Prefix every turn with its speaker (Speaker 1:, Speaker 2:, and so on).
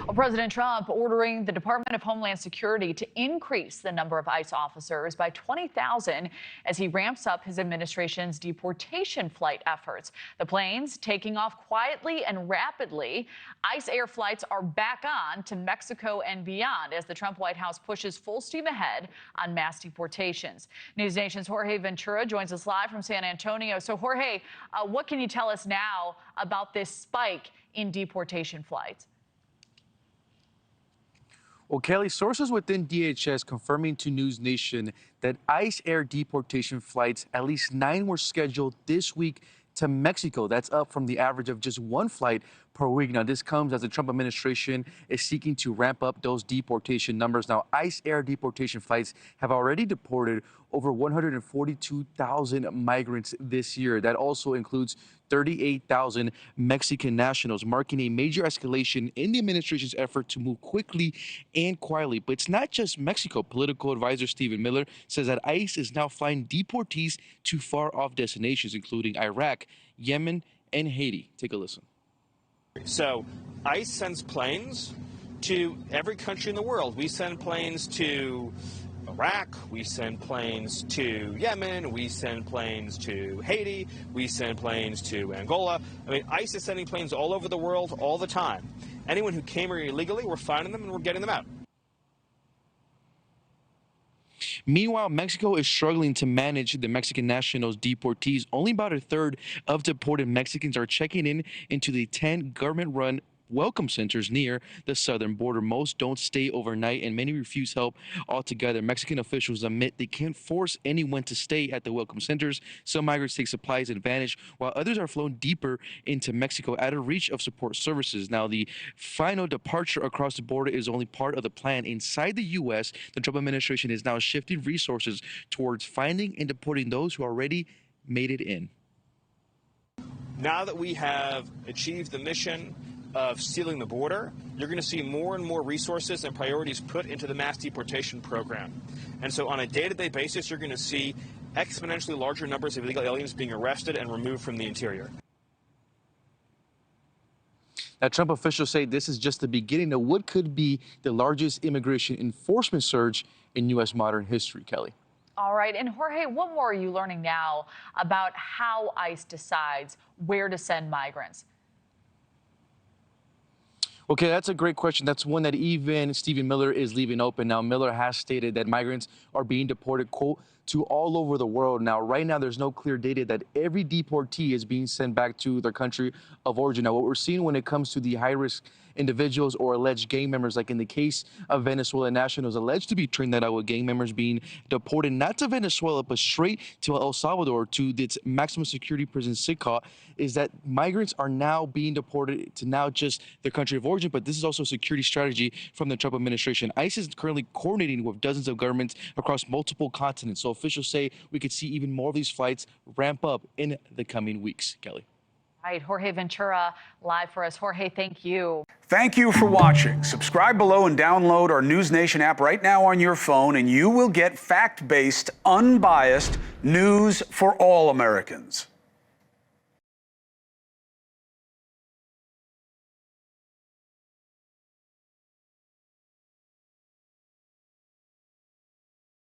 Speaker 1: Well, President Trump ordering the Department of Homeland Security to increase the number of ICE officers by 20,000 as he ramps up his administration's deportation flight efforts. The planes taking off quietly and rapidly. ICE air flights are back on to Mexico and beyond as the Trump White House pushes full steam ahead on mass deportations. NewsNation's Jorge Ventura joins us live from San Antonio. So, Jorge, what can you tell us now about this spike in deportation flights?
Speaker 2: Well, Kelly, sources within DHS confirming to NewsNation that ICE air deportation flights, at least 9 were scheduled this week to Mexico. That's up from the average of just 1 flight per week. Now, this comes as the Trump administration is seeking to ramp up those deportation numbers. Now, ICE air deportation flights have already deported over 142,000 migrants this year. That also includes 38,000 Mexican nationals, marking a major escalation in the administration's effort to move quickly and quietly. But it's not just Mexico. Political advisor Stephen Miller says that ICE is now flying deportees to far-off destinations, including Iraq, Yemen, and Haiti. Take a listen.
Speaker 3: So ICE sends planes to every country in the world. We send planes to Iraq, we send planes to Yemen, we send planes to Haiti, we send planes to Angola. I mean, ICE is sending planes all over the world all the time. Anyone who came here illegally, we're finding them and we're getting them out.
Speaker 2: Meanwhile, Mexico is struggling to manage the Mexican nationals deportees. Only about a third of deported Mexicans are checking in into the 10 government-run welcome centers near the southern border. Most don't stay overnight, and many refuse help altogether. Mexican officials admit they can't force anyone to stay at the welcome centers. Some migrants take supplies and vanish, while others are flown deeper into Mexico out of reach of support services. Now, the final departure across the border is only part of the plan. Inside the U.S., the Trump administration is now shifting resources towards finding and deporting those who already made it in.
Speaker 3: Now that we have achieved the mission of sealing the border, you're going to see more and more resources and priorities put into the mass deportation program. And so on a day-to-day basis, you're going to see exponentially larger numbers of illegal aliens being arrested and removed from the interior.
Speaker 2: Now, Trump officials say this is just the beginning of what could be the largest immigration enforcement surge in U.S. modern history, Kelly.
Speaker 1: All right. And Jorge, what more are you learning now about how ICE decides where to send migrants?
Speaker 2: Okay, that's a great question. That's one that even Stephen Miller is leaving open. Now, Miller has stated that migrants are being deported, quote, to all over the world. Now, right now, there's no clear data that every deportee is being sent back to their country of origin. Now, what we're seeing when it comes to the high-risk individuals or alleged gang members, like in the case of Venezuelan nationals alleged to be trained that out with gang members being deported not to Venezuela, but straight to El Salvador, to its maximum security prison, SICOT, is that migrants are now being deported to now just their country of origin, but this is also a security strategy from the Trump administration. ICE is currently coordinating with dozens of governments across multiple continents. So officials say we could see even more of these flights ramp up in the coming weeks. Kelly.
Speaker 1: Right, Jorge Ventura live for us. Jorge, thank you.
Speaker 4: Thank you for watching. Subscribe below and download our NewsNation app right now on your phone, and you will get fact-based, unbiased news for all Americans.